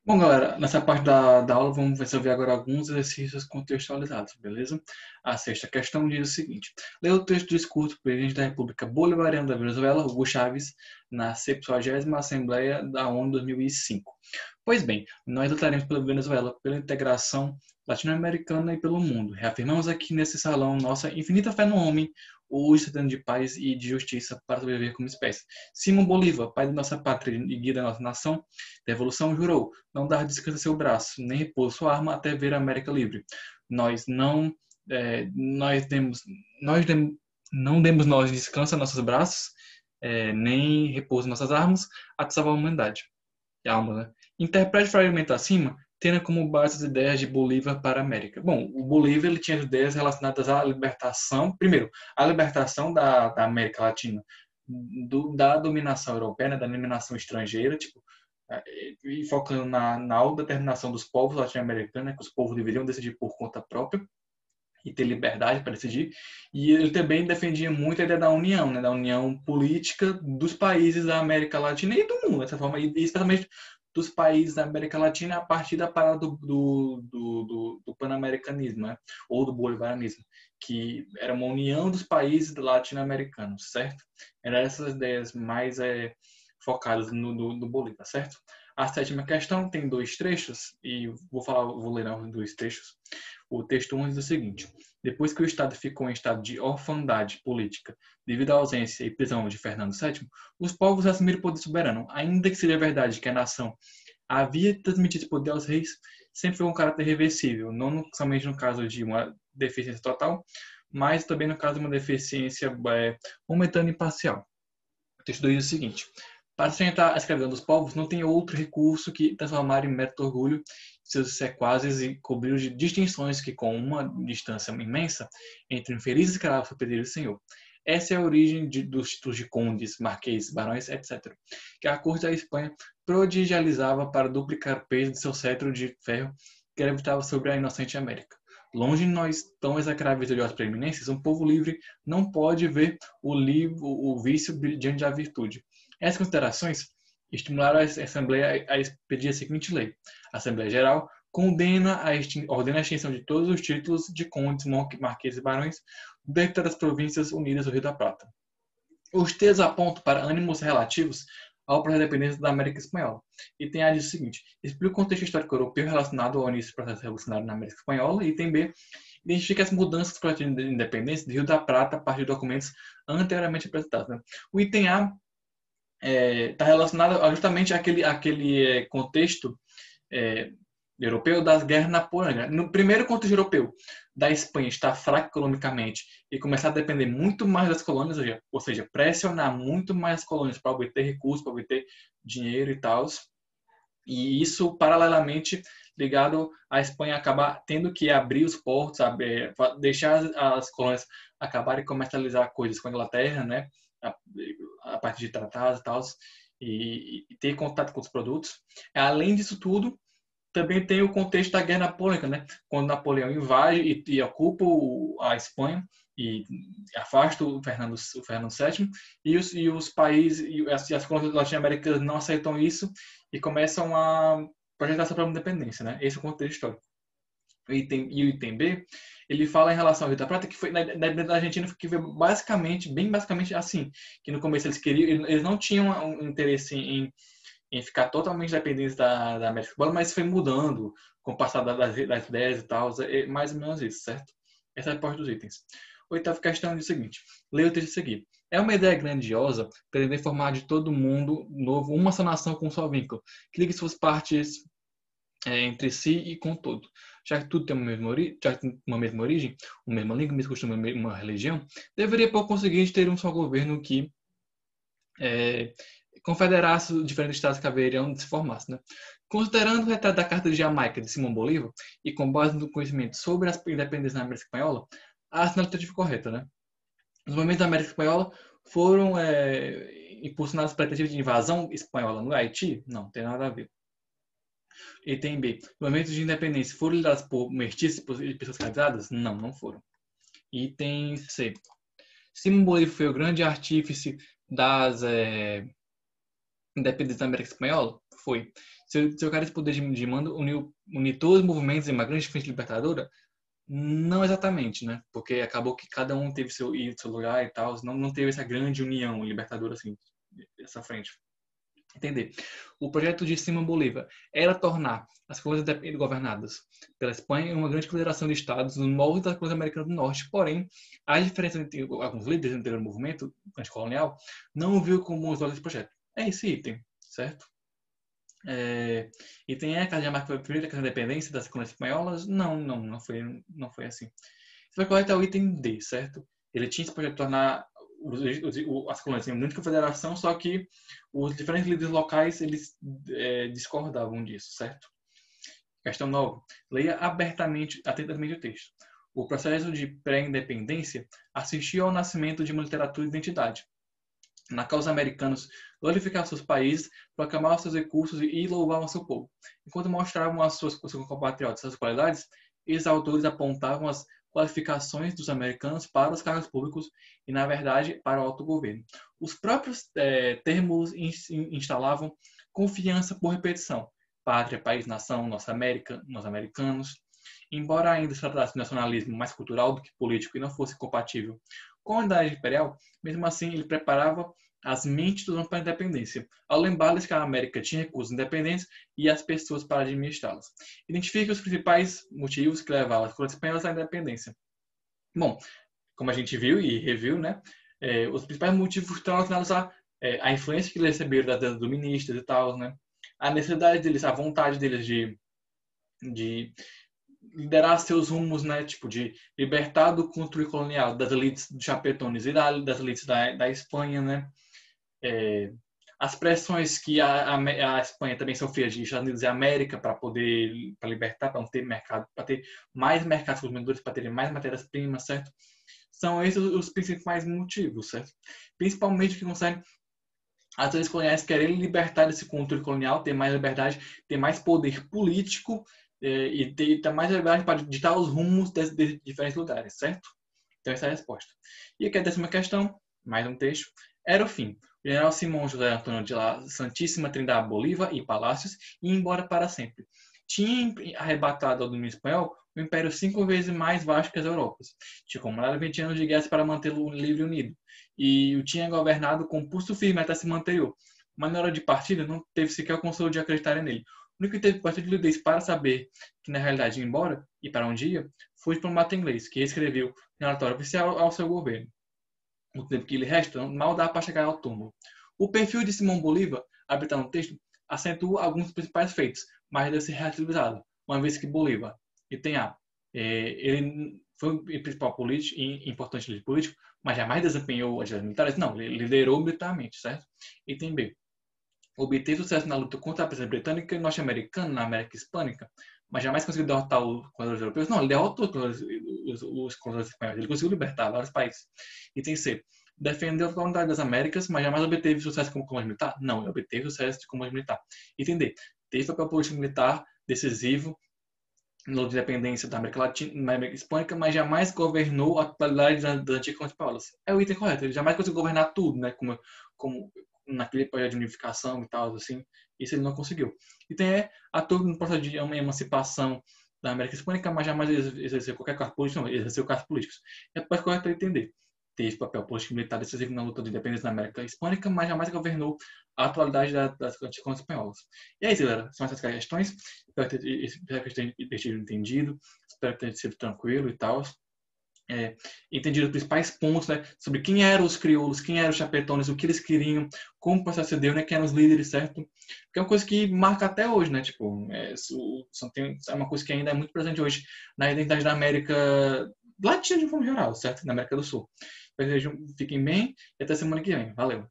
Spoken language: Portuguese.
Bom, galera, nessa parte da aula vamos resolver agora alguns exercícios contextualizados, beleza? A sexta questão diz o seguinte: lê o texto do discurso do presidente da República Bolivariana da Venezuela, Hugo Chávez, na 70ª Assembleia da ONU 2005. Pois bem, nós lutaremos pela Venezuela, pela integração latino-americana e pelo mundo. Reafirmamos aqui nesse salão nossa infinita fé no homem, o cidadão de paz e de justiça para sobreviver como espécie. Simão Bolívar, pai da nossa pátria e guia da nossa nação, da Revolução, jurou não dar descanso a seu braço, nem repouso sua arma até ver a América livre. Nós não, nós demos, nós dem, não demos nós descanso a nossos braços, nem repouso a nossas armas, até salvar a humanidade. E a alma, né? Interprete o fragmento acima, tendo como base as ideias de Bolívar para a América. Bom, o Bolívar ele tinha as ideias relacionadas à libertação, primeiro, a libertação da América Latina da dominação europeia, né, da dominação estrangeira, tipo, e focando na autodeterminação dos povos latino-americanos, né, que os povos deveriam decidir por conta própria e ter liberdade para decidir. E ele também defendia muito a ideia da união, né, da união política dos países da América Latina e do mundo, dessa forma, e especialmente dos países da América Latina a partir da parada do pan-americanismo, né, ou do bolivarianismo, que era uma união dos países latino-americanos, certo? Eram essas ideias mais focadas no Bolívar, certo? A sétima questão tem dois trechos, e vou ler os dois trechos. O texto 1 diz o seguinte: depois que o Estado ficou em estado de orfandade política devido à ausência e prisão de Fernando VII, os povos assumiram o poder soberano. Ainda que seja verdade que a nação havia transmitido esse poder aos reis, sempre foi um caráter reversível, não somente no caso de uma deficiência total, mas também no caso de uma deficiência momentânea e parcial. O texto 2 diz o seguinte: para sustentar a escravidão dos povos, não tem outro recurso que transformar em mérito orgulho seus sequazes e cobrir de distinções que, com uma distância imensa entre o infeliz escravo, superior e senhor. Essa é a origem dos títulos de condes, marqueses, barões, etc., que a corte da Espanha prodigializava para duplicar o peso de seu cetro de ferro que gravitava sobre a inocente América. Longe de nós tão execráveis de preeminências, um povo livre não pode ver o vício diante da virtude. Essas considerações estimularam a Assembleia a expedir a seguinte lei: a Assembleia Geral ordena a extinção de todos os títulos de condes, marqueses e barões dentro das províncias unidas do Rio da Prata. Os textos apontam para ânimos relativos ao processo de independência da América Espanhola. E tem a diz o seguinte: explica o contexto histórico europeu relacionado ao início do processo revolucionário na América Espanhola. E tem B, identifica as mudanças do projeto de independência do Rio da Prata a partir de documentos anteriormente apresentados. Né? O item A está relacionado justamente àquele contexto é, europeu das guerras napoleônicas. No primeiro contexto europeu da Espanha estar fraca economicamente e começar a depender muito mais das colônias, ou seja, pressionar muito mais as colônias para obter recursos, para obter dinheiro e tal. E isso, paralelamente, ligado à Espanha acabar tendo que abrir os portos, deixar as colônias acabarem comercializar coisas com a Inglaterra, né? A, a partir de tratados e tal, e ter contato com os produtos. Além disso tudo, também tem o contexto da Guerra Napoleônica, né? Quando Napoleão invade e ocupa a Espanha e afasta o Fernando VII, e os países e as colônias latino-americanas não aceitam isso e começam a projetar sua própria independência, né? Esse é o contexto histórico. E o item B, ele fala em relação ao Rio da Prata, que foi na Argentina, que foi basicamente, bem basicamente assim, que no começo eles não tinham um interesse em ficar totalmente dependentes da América do Sul, mas foi mudando com o passar das ideias e tal, mais ou menos isso, certo? Essa é a parte dos itens. Oitava questão é o seguinte: leia o texto a seguir. É uma ideia grandiosa pretender formar de todo mundo novo uma só nação com um só vínculo, que ligue suas partes entre si e com todo. Já que tudo tem uma mesma origem, uma mesma língua, mesmo costume, uma religião, deveria por conseguinte ter um só governo que confederasse os diferentes estados que haveriam de se formar. Né? Considerando o retrato da Carta de Jamaica de Simão Bolívar e com base no conhecimento sobre as independências na América Espanhola, a assinatura correta. Né? Os movimentos da América Espanhola foram impulsionados pela tentativa de invasão espanhola no Haiti? Não, tem nada a ver. Item B. Movimentos de independência foram liderados por mestiços e pessoas casadas? Não, não foram. Item C. Simão Bolívar foi o grande artífice das independência da América Espanhola? Foi. Seu cara esse poder de mando unir todos os movimentos em uma grande frente libertadora? Não exatamente, né? Porque acabou que cada um teve seu lugar e tal, não teve essa grande união libertadora assim, essa frente. Entender. O projeto de Simão Bolívar era tornar as colônias governadas pela Espanha uma grande confederação de estados no molde das colônias americanas do norte. Porém, a diferença entre alguns líderes do movimento anticolonial não viu como os olhos desse projeto. É esse item, certo? E tem a Casa foi a primeira Casa de Independência das colônias espanholas? Não foi assim. Você vai correr até o item D, certo? Ele tinha esse projeto de tornar as colônias em uma grande confederação, só que os diferentes líderes locais eles discordavam disso, certo? Questão 9. Leia atentamente o texto. O processo de pré-independência assistiu ao nascimento de uma literatura de identidade. Na causa americanos, glorificavam seus países, proclamavam seus recursos e louvavam seu povo. Enquanto mostravam aos seus compatriotas suas qualidades, esses autores apontavam as qualificações dos americanos para os cargos públicos e, na verdade, para o autogoverno. Os próprios termos instalavam confiança por repetição. Pátria, país, nação, nossa América, nós americanos. Embora ainda se tratasse de nacionalismo mais cultural do que político e não fosse compatível com a idade imperial, mesmo assim ele preparava as mentes dos homens para a independência, ao lembrar-lhes que a América tinha recursos independentes e as pessoas para administrá-las. Identifique os principais motivos que levavam as colônias espanholas à independência. Bom, como a gente viu e reviu, né, os principais motivos estão relacionados à influência que eles receberam das doministas e tal, né, a necessidade deles, a vontade deles de liderar seus rumos, né, tipo de libertar do controle colonial das elites dos chapetones e das elites da Espanha, né, as pressões que a Espanha também sofria de Estados Unidos e América para libertar, para não ter mercado, para ter mais mercados consumidores, para terem mais matérias-primas, certo? São esses os principais motivos, certo? Principalmente o que concerne as elites coloniais querem libertar desse controle colonial, ter mais liberdade, ter mais poder político e ter mais liberdade para ditar os rumos de diferentes lugares, certo? Então essa é a resposta. E aqui a 10ª questão, mais um texto. Era o fim. O general Simão José Antônio de la Santíssima Trindade Bolívar e Palácios ia embora para sempre. Tinha arrebatado ao domínio espanhol o império 5 vezes mais vasto que as Europas. Tinha comandado 20 anos de guerra para mantê-lo livre e unido. E o tinha governado com pulso firme até se manter. Mas na hora de partida não teve sequer o consolo de acreditar nele. O único que teve bastante lucidez para saber que na realidade ia embora e para onde ia foi o diplomata inglês, que escreveu relatório oficial ao seu governo. O tempo que lhe resta mal dá para chegar ao túmulo. O perfil de Simão Bolívar, habitado no texto, acentua alguns dos principais feitos, mas deve ser relativizado, uma vez que Bolívar, ele foi o principal político e importante líder político, mas jamais desempenhou atividades militares? Não, ele liderou militarmente, certo? Item B. Obteve sucesso na luta contra a presença britânica e norte-americana na América Hispânica, mas jamais conseguiu derrotar os colonizadores europeus. Não, ele derrotou os colonizadores espanhóis. Ele conseguiu libertar vários países. Item C. Defendeu a colonização das Américas, mas jamais obteve sucesso como comandante militar? Não, ele obteve sucesso como comandante militar. Item D. Teve papel político militar decisivo na independência da América Latina, na América Hispânica, mas jamais governou a totalidade das antigas colônias espanholas. É o item correto. Ele jamais conseguiu governar tudo, né? Como naquele projeto de unificação e tal, assim. Isso ele não conseguiu. E tem ator no processo de emancipação da América Hispânica, mas jamais exerceu qualquer cargo político, não, exerceu cargos políticos. É correto para entender. Teve papel político militar decisivo na luta de independência da América Hispânica, mas jamais governou a atualidade das antigas colônias espanholas. E é isso, galera. São essas questões. Espero que tenham entendido. Espero que tenha sido tranquilo e tal. Entendido os principais pontos, né, sobre quem eram os crioulos, quem eram os chapetones, o que eles queriam, como o processo se deu, né, quem eram os líderes, certo? Porque é uma coisa que marca até hoje, né, tipo, é uma coisa que ainda é muito presente hoje na identidade da América Latina de forma geral, certo? Na América do Sul. Fiquem bem e até semana que vem. Valeu!